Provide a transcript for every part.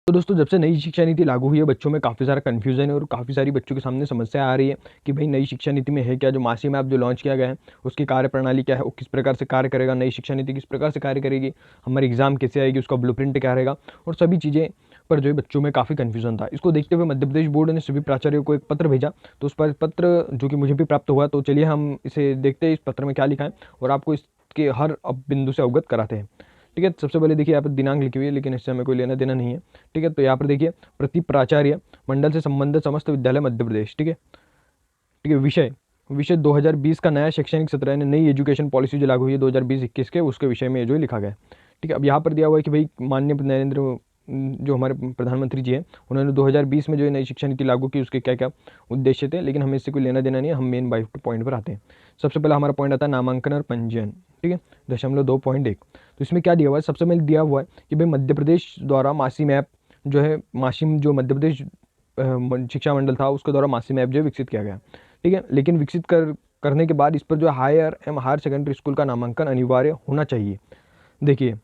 तो दोस्तों, जब से नई शिक्षा नीति लागू हुई है, बच्चों में काफ़ी सारा कन्फ्यूज़न है और काफ़ी सारी बच्चों के सामने समस्या आ रही है कि भाई नई शिक्षा नीति में है क्या, जो मासिक ऐप जो लॉन्च किया गया है उसकी कार्यप्रणाली क्या है, वो किस प्रकार से कार्य करेगा, नई शिक्षा नीति किस प्रकार से कार्य करेगी, हमारी एग्जाम कैसे आएगी, उसका ब्लूप्रिंट क्या रहेगा और सभी चीज़ें पर जो है बच्चों में काफ़ी कन्फ्यूजन था। इसको देखते हुए मध्य प्रदेश बोर्ड ने सभी प्राचार्यों को एक पत्र भेजा। तो उस पर पत्र जो कि मुझे भी प्राप्त हुआ, तो चलिए हम इसे देखते हैं इस पत्र में क्या लिखा है और आपको इसके हर बिंदु से अवगत कराते हैं। ठीक है, सबसे पहले देखिए यहाँ पर दिनांक लिखी हुई है, लेकिन इससे हमें कोई लेना देना नहीं है। ठीक है, तो यहाँ पर देखिए, प्रति प्राचार्य मंडल से संबंधित समस्त विद्यालय मध्य प्रदेश। ठीक है, ठीक है। विषय विषय 2020 का नया शैक्षणिक सत्र यानी नई एजुकेशन पॉलिसी जो लागू हुई है 2020-21 के, उसके विषय में जो है लिखा गया है। ठीक है, अब यहाँ पर दिया हुआ है कि भाई माननीय नरेंद्र जो हमारे प्रधानमंत्री जी हैं, उन्होंने 2020 में जो है नई शिक्षा नीति लागू की, उसके क्या क्या उद्देश्य थे, लेकिन हमें इससे कोई लेना देना नहीं है। हम मेन पॉइंट पर आते हैं। सबसे पहला हमारा पॉइंट आता है नामांकन और पंजीयन। ठीक है, 2.1। तो इसमें क्या दिया हुआ है, सबसे पहले दिया हुआ है कि भाई मध्य प्रदेश द्वारा मासिम ऐप जो है, मासिम जो मध्य प्रदेश शिक्षा मंडल था उसके द्वारा मासिम ऐप जो है विकसित किया गया। ठीक है, लेकिन विकसित करने के बाद इस पर जो हायर एवं हायर सेकेंडरी स्कूल का नामांकन अनिवार्य होना चाहिए। देखिए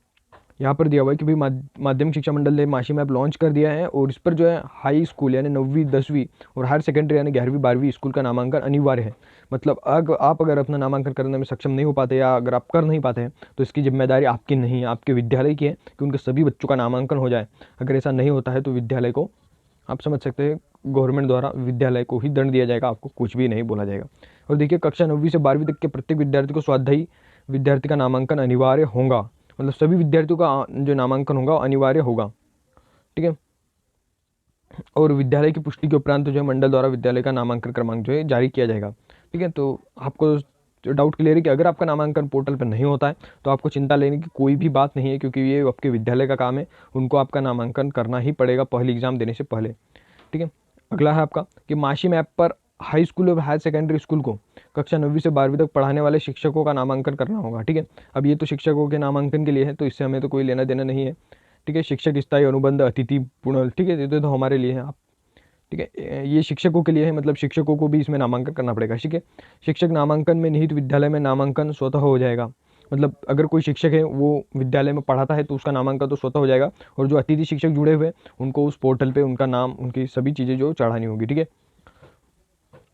यहाँ पर दिया हुआ है कि भाई माध्यमिक शिक्षा मंडल ने मासिम ऐप लॉन्च कर दिया है और इस पर जो है हाई स्कूल यानी 9वीं 10वीं और हायर सेकेंडरी यानी 11वीं 12वीं स्कूल का नामांकन अनिवार्य है। मतलब आप अगर अपना नामांकन करने में सक्षम नहीं हो पाते या अगर आप कर नहीं पाते हैं तो इसकी जिम्मेदारी आपकी नहीं है, आपके विद्यालय की है कि उनके सभी बच्चों का नामांकन हो जाए। अगर ऐसा नहीं होता है तो विद्यालय को, आप समझ सकते हैं, गवर्नमेंट द्वारा विद्यालय को ही दंड दिया जाएगा, आपको कुछ भी नहीं बोला जाएगा। और देखिए, कक्षा 9वीं से 12वीं तक के प्रत्येक विद्यार्थी को स्वाध्यायी विद्यार्थी का नामांकन अनिवार्य होगा। मतलब सभी विद्यार्थियों का जो नामांकन होगा अनिवार्य होगा। ठीक है, और विद्यालय की पुष्टि के उपरांत जो है मंडल द्वारा विद्यालय का नामांकन क्रमांक जो है जारी किया जाएगा। ठीक है, तो आपको डाउट क्लियर है कि अगर आपका नामांकन पोर्टल पर नहीं होता है तो आपको चिंता लेने की कोई भी बात नहीं है, क्योंकि ये आपके विद्यालय का काम है, उनको आपका नामांकन करना ही पड़ेगा पहले एग्जाम देने से पहले। ठीक है, अगला है आपका कि मासिम ऐप पर हाई स्कूल और हायर सेकेंडरी स्कूल को कक्षा 9वीं से 12वीं तक पढ़ाने वाले शिक्षकों का नामांकन करना होगा। ठीक है, अब ये तो शिक्षकों के नामांकन के लिए है, तो इससे हमें तो कोई लेना देना नहीं है। ठीक है, शिक्षक स्थायी अनुबंध अतिथि पूर्ण, ठीक है, ये तो हमारे लिए है। आप, ठीक है, ये शिक्षकों के लिए है, मतलब शिक्षकों को भी इसमें नामांकन करना पड़ेगा। ठीक है, शिक्षक नामांकन में निहित विद्यालय में नामांकन स्वतः हो जाएगा। मतलब अगर कोई शिक्षक है वो विद्यालय में पढ़ाता है तो उसका नामांकन तो स्वतः हो जाएगा, और जो अतिथि शिक्षक जुड़े हुए उनको उस पोर्टल पे उनका नाम, उनकी सभी चीज़ें जो चढ़ानी होगी। ठीक है,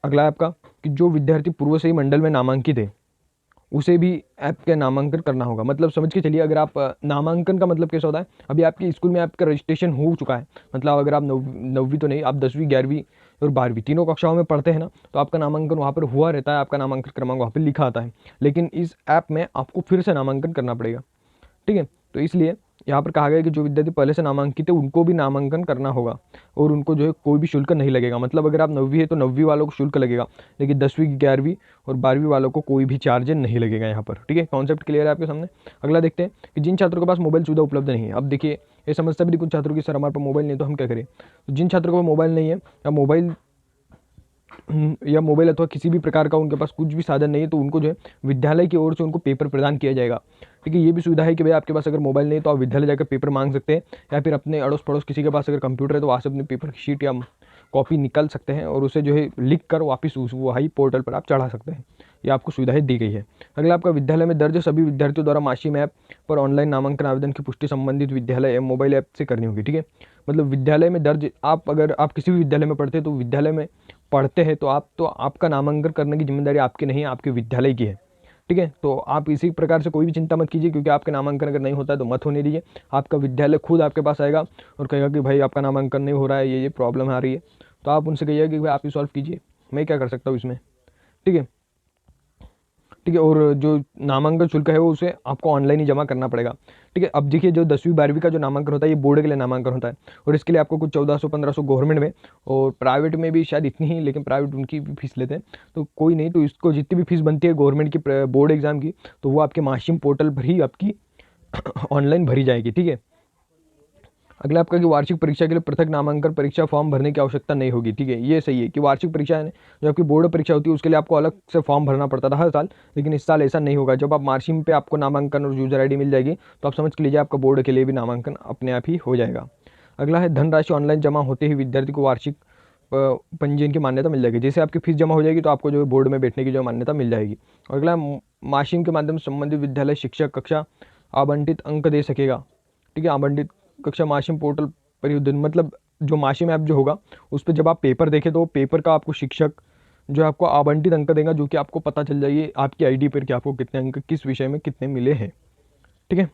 अगला है आपका कि जो विद्यार्थी पूर्व से ही मंडल में नामांकित है उसे भी ऐप का नामांकन करना होगा। मतलब समझ के चलिए, अगर आप नामांकन का मतलब कैसा होता है, अभी आपके स्कूल में आपका रजिस्ट्रेशन हो चुका है, मतलब अगर आप 9वीं तो नहीं, आप 10वीं 11वीं और 12वीं तीनों कक्षाओं में पढ़ते हैं ना, तो आपका नामांकन वहाँ पर हुआ रहता है, आपका नामांकन क्रमांक वहाँ पर लिखा आता है। लेकिन इस ऐप में आपको फिर से नामांकन करना पड़ेगा। ठीक है, तो इसलिए यहाँ पर कहा गया है कि जो विद्यार्थी पहले से नामांकित है उनको भी नामांकन करना होगा और उनको जो है कोई भी शुल्क नहीं लगेगा। मतलब अगर आप 9वीं है तो 9वीं वालों को शुल्क लगेगा, लेकिन 10वीं 11वीं और 12वीं वालों को कोई भी चार्ज नहीं लगेगा यहाँ पर। ठीक है, कॉन्सेप्ट क्लियर है आपके सामने। अगला देखते हैं कि जिन छात्रों के पास मोबाइल सुविधा उपलब्ध नहीं है। अब देखिए, ये समस्या भी कुछ छात्रों की, सर हमारे पास मोबाइल नहीं है तो हम क्या करें। तो जिन छात्रों को मोबाइल नहीं है या मोबाइल अथवा किसी भी प्रकार का उनके पास कुछ भी साधन नहीं है, तो उनको जो है विद्यालय की ओर से उनको पेपर प्रदान किया जाएगा। ठीक है, ये भी सुविधा है कि भाई आपके पास अगर मोबाइल नहीं है तो आप विद्यालय जाकर पेपर मांग सकते हैं, या फिर अपने अड़ोस पड़ोस किसी के पास अगर कंप्यूटर है तो वहाँ से अपने पेपर की शीट या कॉपी निकाल सकते हैं और उसे जो है लिख कर वापस उस वही पोर्टल पर आप चढ़ा सकते हैं। ये आपको सुविधाएं दी गई है। अगला आपका विद्यालय में दर्ज सभी विद्यार्थियों द्वारा मासिम ऐप पर ऑनलाइन नामांकन आवेदन की पुष्टि संबंधित विद्यालय एवं मोबाइल ऐप से करनी होगी। ठीक है, मतलब विद्यालय में दर्ज, आप अगर आप किसी भी विद्यालय में पढ़ते हैं तो विद्यालय में पढ़ते हैं तो आपका नामांकन करने की जिम्मेदारी आपकी नहीं है, आपके विद्यालय की है। ठीक है, तो आप इसी प्रकार से कोई भी चिंता मत कीजिए, क्योंकि आपका नामांकन अगर नहीं होता है तो मत होने दीजिए। आपका विद्यालय खुद आपके पास आएगा और कहेगा कि भाई आपका नामांकन नहीं हो रहा है, ये प्रॉब्लम आ रही है, तो आप उनसे कहिएगा कि भाई आप ही सॉल्व कीजिए, मैं क्या कर सकता हूँ इसमें। ठीक है, ठीक है, और जो नामांकन शुल्क है वो उसे आपको ऑनलाइन ही जमा करना पड़ेगा। ठीक है, अब देखिए, जो 10वीं 12वीं का जो नामांकन होता है ये बोर्ड के लिए नामांकन होता है, और इसके लिए आपको कुछ 1400-1500 गवर्नमेंट में, और प्राइवेट में भी शायद इतनी ही, लेकिन प्राइवेट उनकी भी फीस लेते हैं, तो कोई नहीं, तो इसको जितनी भी फीस बनती है गवर्नमेंट की बोर्ड एग्जाम की, तो वो आपके माशिम पोर्टल पर ही आपकी ऑनलाइन भरी जाएगी। ठीक है, अगला आपका कि वार्षिक परीक्षा के लिए पृथक नामांकन परीक्षा फॉर्म भरने की आवश्यकता नहीं होगी। ठीक है, ये सही है कि वार्षिक परीक्षा है जो आपकी बोर्ड परीक्षा होती है उसके लिए आपको अलग से फॉर्म भरना पड़ता था हर साल, लेकिन इस साल ऐसा नहीं होगा। जब आप मार्कशीट पे आपको नामांकन और यूजर आईडी मिल जाएगी तो आप समझ के लीजिए आपका बोर्ड के लिए भी नामांकन अपने आप ही हो जाएगा। अगला है धनराशि ऑनलाइन जमा होते ही विद्यार्थी को वार्षिक पंजीयन की मान्यता मिल जाएगी। जैसे आपकी फीस जमा हो जाएगी तो आपको जो है बोर्ड में बैठने की जो मान्यता मिल जाएगी। अगला, माशिम के माध्यम से संबंधित विद्यालय शिक्षक कक्षा आवंटित अंक दे सकेगा। ठीक है, आवंटित कक्षा माशिम पोर्टल परियोजना मतलब जो माशिम ऐप जो होगा उस पर जब आप पेपर देखें तो वो पेपर का आपको शिक्षक जो आपको आवंटित अंक देगा, जो कि आपको पता चल जाएगी आपकी आईडी पर कि आपको कितने अंक किस विषय में कितने मिले हैं। ठीक है,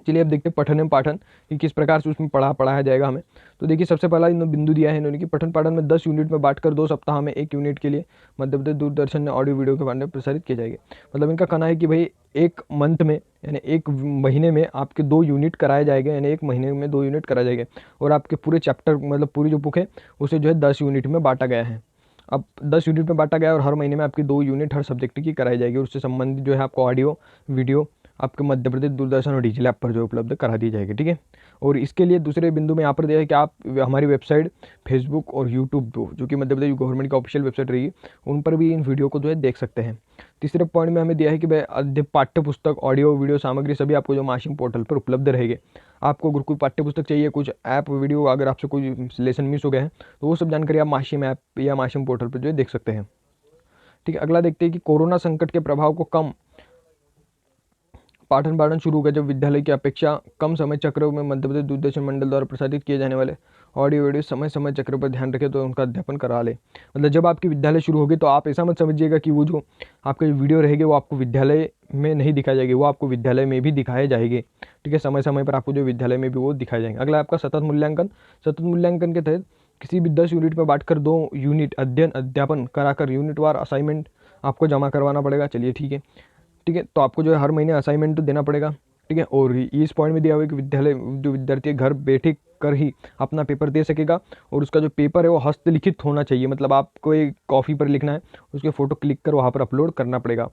चलिए अब देखते हैं पठन एवं पाठन कि किस प्रकार से उसमें पढ़ाया जाएगा हमें। तो देखिए सबसे पहला इन्होंने बिंदु दिया है इन्होंने कि पठन पाठन में 10 यूनिट में बांटकर 2 सप्ताह में 1 यूनिट के लिए मध्य प्रदेश दूरदर्शन ने ऑडियो वीडियो के बारे में प्रसारित किए जाएंगे। मतलब इनका कहना है कि भाई एक मंथ में यानी एक महीने में आपके 2 यूनिट कराए जाएंगे, यानी एक महीने में 2 यूनिट कराए जाएंगे। और आपके पूरे चैप्टर मतलब पूरी जो बुक है उसे जो है 10 यूनिट में बांटा गया है। अब 10 यूनिट में बांटा गया है और हर महीने में आपकी 2 यूनिट हर सब्जेक्ट की कराई जाएगी। और उससे संबंधित जो है आपको ऑडियो वीडियो आपके मध्य प्रदेश दूरदर्शन और डिजिटल ऐप पर जो उपलब्ध करा दी जाएगी। ठीक है, और इसके लिए दूसरे बिंदु में यहाँ पर दिया है कि आप हमारी वेबसाइट, फेसबुक और यूट्यूब जो कि मध्य प्रदेश गवर्नमेंट की ऑफिशियल वेबसाइट रही उन पर भी इन वीडियो को जो है देख सकते हैं। तीसरे पॉइंट में हमें दिया है कि भाई पाठ्य पुस्तक, ऑडियो वीडियो सामग्री सभी आपको जो माशिम पोर्टल पर उपलब्ध रहेगी। आपको अगर कोई पाठ्य पुस्तक चाहिए, कुछ ऐप वीडियो, अगर आपसे कोई लेसन मिस हो गया है तो वो सब जानकारी आप माशिम ऐप या माशिम पोर्टल पर जो है देख सकते हैं। ठीक है, अगला देखते हैं कि कोरोना संकट के प्रभाव को कम पाठन पाठन शुरू हो गया जब विद्यालय की अपेक्षा कम समय चक्र में मध्य प्रदेश दूरदर्शन मंडल द्वारा प्रसारित किए जाने वाले ऑडियो वीडियो समय समय चक्र पर ध्यान रखें तो उनका अध्यापन करा ले। मतलब जब आपकी विद्यालय शुरू होगी तो आप ऐसा मत समझिएगा कि वो जो आपके जो वीडियो रहेंगे वो आपको विद्यालय में नहीं दिखाई जाएगी, वो आपको विद्यालय में भी दिखाए जाएंगे। ठीक है, समय समय पर आपको जो विद्यालय में भी वो दिखाए जाएंगे। अगला आपका सतत मूल्यांकन। सतत मूल्यांकन के तहत किसी भी 10 यूनिट में बांटकर 2 यूनिट अध्ययन अध्यापन कराकर यूनिटवार असाइनमेंट आपको जमा करवाना पड़ेगा। चलिए ठीक है, ठीक है, तो आपको जो है हर महीने असाइनमेंट तो देना पड़ेगा। ठीक है, और इस पॉइंट में दिया हुआ है कि विद्यालय जो विद्यार्थी है घर बैठे कर ही अपना पेपर दे सकेगा और उसका जो पेपर है वो हस्तलिखित होना चाहिए। मतलब आपको एक कॉपी पर लिखना है, उसके फोटो क्लिक कर वहाँ पर अपलोड करना पड़ेगा।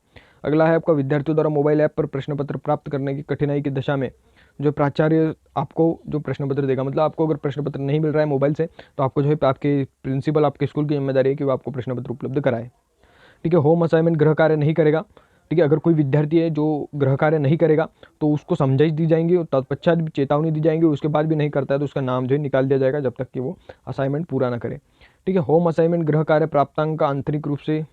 अगला है आपका विद्यार्थियों द्वारा मोबाइल ऐप पर प्रश्न पत्र प्राप्त करने की कठिनाई की दशा में जो प्राचार्य आपको जो प्रश्न पत्र देगा, मतलब आपको अगर प्रश्न पत्र नहीं मिल रहा है मोबाइल से तो आपको जो है आपके प्रिंसिपल आपके स्कूल की जिम्मेदारी है कि वो आपको प्रश्न पत्र उपलब्ध कराए। ठीक है, होम असाइनमेंट गृह कार्य नहीं करेगा। ठीक है, अगर कोई विद्यार्थी है जो गृह कार्य नहीं करेगा तो उसको समझाइश दी जाएंगी और तत्पश्चात भी चेतावनी दी जाएंगी। उसके बाद भी नहीं करता है तो उसका नाम जो है निकाल दिया जाएगा जब तक कि वो असाइनमेंट पूरा ना करे। ठीक है, होम असाइनमेंट गृह कार्य प्राप्तांक का आंतरिक रूप से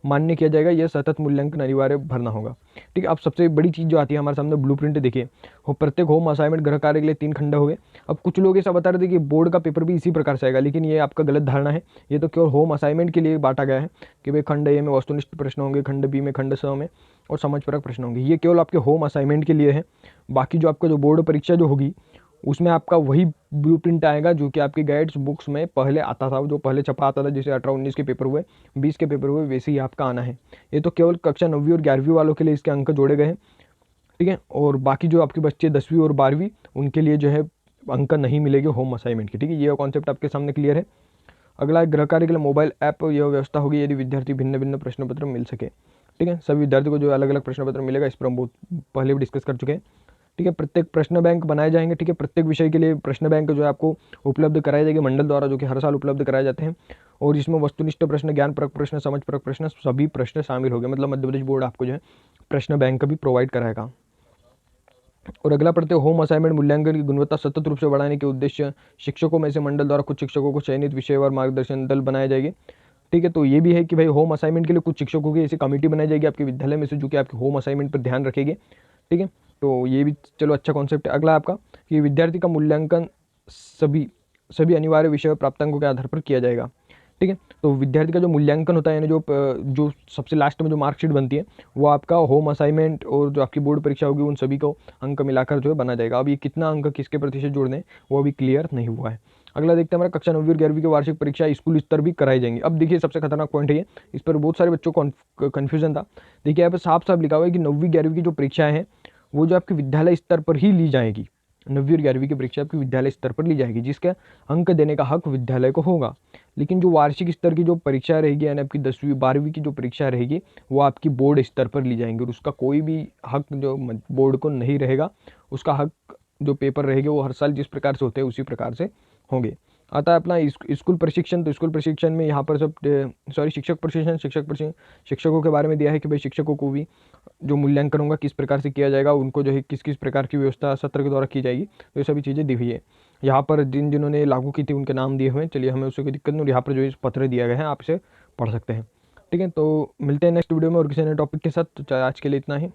मान्य किया जाएगा, यह सतत मूल्यांकन अनिवार्य भरना होगा। ठीक है, अब सबसे बड़ी चीज़ जो आती है हमारे सामने ब्लूप्रिंट देखिए, हो प्रत्येक होम असाइनमेंट गृह कार्य के लिए 3 खंड हो गए। अब कुछ लोग ऐसा बता रहे थे कि बोर्ड का पेपर भी इसी प्रकार से आएगा, लेकिन ये आपका गलत धारणा है। ये तो केवल होम असाइनमेंट के लिए बांटा गया है कि भाई खंड ए में वस्तुनिष्ठ प्रश्न होंगे, खंड बी में, खंड स में और समझपरक प्रश्न होंगे। ये केवल आपके होम असाइनमेंट के लिए है। बाकी जो आपका जो बोर्ड परीक्षा जो होगी उसमें आपका वही ब्लूप्रिंट आएगा जो कि आपकी गाइड्स बुक्स में पहले आता था, जो पहले छपा आता था। जैसे 18-19 के पेपर हुए, 20 के पेपर हुए, वैसे ही आपका आना है। ये तो केवल कक्षा 9वीं और 11वीं वालों के लिए इसके अंक जोड़े गए हैं। ठीक है, और बाकी जो आपके बच्चे 10वीं और 12वीं उनके लिए जो है अंक नहीं मिलेंगे होम असाइनमेंट के। ठीक है, ये कॉन्सेप्ट आपके सामने क्लियर है। अगला गृह कार्य के लिए मोबाइल ऐप यह व्यवस्था होगी यदि विद्यार्थी भिन्न भिन्न प्रश्न पत्र मिल सके। ठीक है, सभी विद्यार्थी को जो अलग अलग प्रश्न पत्र मिलेगा, इस पर हम बहुत पहले भी डिस्कस कर चुके हैं। ठीक है, प्रत्येक प्रश्न बैंक बनाए जाएंगे। ठीक है, प्रत्येक विषय के लिए प्रश्न बैंक जो है आपको उपलब्ध कराए जाएंगे मंडल द्वारा, जो कि हर साल उपलब्ध कराए जाते हैं। और इसमें वस्तुनिष्ठ प्रश्न, ज्ञान परक प्रश्न, समझ परक प्रश्न सभी प्रश्न शामिल हो गए। मतलब मध्य प्रदेश बोर्ड आपको जो है प्रश्न बैंक भी प्रोवाइड कराएगा। और अगला पढ़ते होम असाइनमेंट मूल्यांकन की गुणवत्ता सतत रूप से बढ़ाने के उद्देश्य शिक्षकों में से मंडल द्वारा कुछ शिक्षकों को चयनित विषयवार मार्गदर्शन दल बनाए जाएंगे। ठीक है, तो ये भी है कि भाई होम असाइनमेंट के लिए कुछ शिक्षकों की ऐसी कमेटी बनाई जाएगी आपके विद्यालय में से जो कि आपके होम असाइनमेंट पर ध्यान रखेगी। ठीक है, तो ये भी चलो अच्छा कॉन्सेप्ट है। अगला आपका कि विद्यार्थी का मूल्यांकन सभी सभी अनिवार्य विषय और प्राप्तांकों के आधार पर किया जाएगा। ठीक है, तो विद्यार्थी का जो मूल्यांकन होता है यानी जो सबसे लास्ट में जो मार्कशीट बनती है वो आपका होम असाइनमेंट और जो आपकी बोर्ड परीक्षा होगी उन सभी को अंक मिलाकर जो है बना जाएगा। अब ये कितना अंक किसके प्रतिशत जोड़ने हैं वो अभी क्लियर नहीं हुआ है। अगला देखते हैं हमारा कक्षा 9वीं और 11वीं की वार्षिक परीक्षा स्कूल स्तर भी कराई जाएंगी। अब देखिए सबसे खतरनाक पॉइंट है ये, इस पर बहुत सारे बच्चों को कन्फ्यूजन था। देखिए यहाँ पर साफ साफ लिखा हुआ है कि 9वीं 11वीं की जो परीक्षाएं हैं वो जो आपके विद्यालय स्तर पर ही ली जाएगी। 9वीं और 11वीं की परीक्षा आपकी विद्यालय स्तर पर ली जाएगी, जिसका अंक देने का हक विद्यालय को होगा। लेकिन जो वार्षिक स्तर की जो परीक्षा रहेगी यानी आपकी 10वीं 12वीं की जो परीक्षा रहेगी वो आपकी बोर्ड स्तर पर ली जाएंगी और उसका कोई भी हक जो बोर्ड को नहीं रहेगा। उसका हक जो पेपर रहेंगे वो हर साल जिस प्रकार से होते हैं उसी प्रकार से होंगे। आता है अपना स्कूल प्रशिक्षण। तो स्कूल प्रशिक्षण में यहाँ पर सब शिक्षक प्रशिक्षण शिक्षकों के बारे में दिया है कि भाई शिक्षकों को भी जो मूल्यांकन होगा किस प्रकार से किया जाएगा, उनको जो है किस किस प्रकार की व्यवस्था सत्र के द्वारा की जाएगी, तो ये सभी चीज़ें दी हुई है। यहाँ पर जिन्होंने लागू की थी उनके नाम दिए हुए हैं। चलिए हमें उससे कोई दिक्कत नहीं, और यहाँ पर जो इस पत्र दिया गया है आप इसे पढ़ सकते हैं। ठीक है, तो मिलते हैं नेक्स्ट वीडियो में और किसी नए टॉपिक के साथ। तो आज के लिए इतना ही।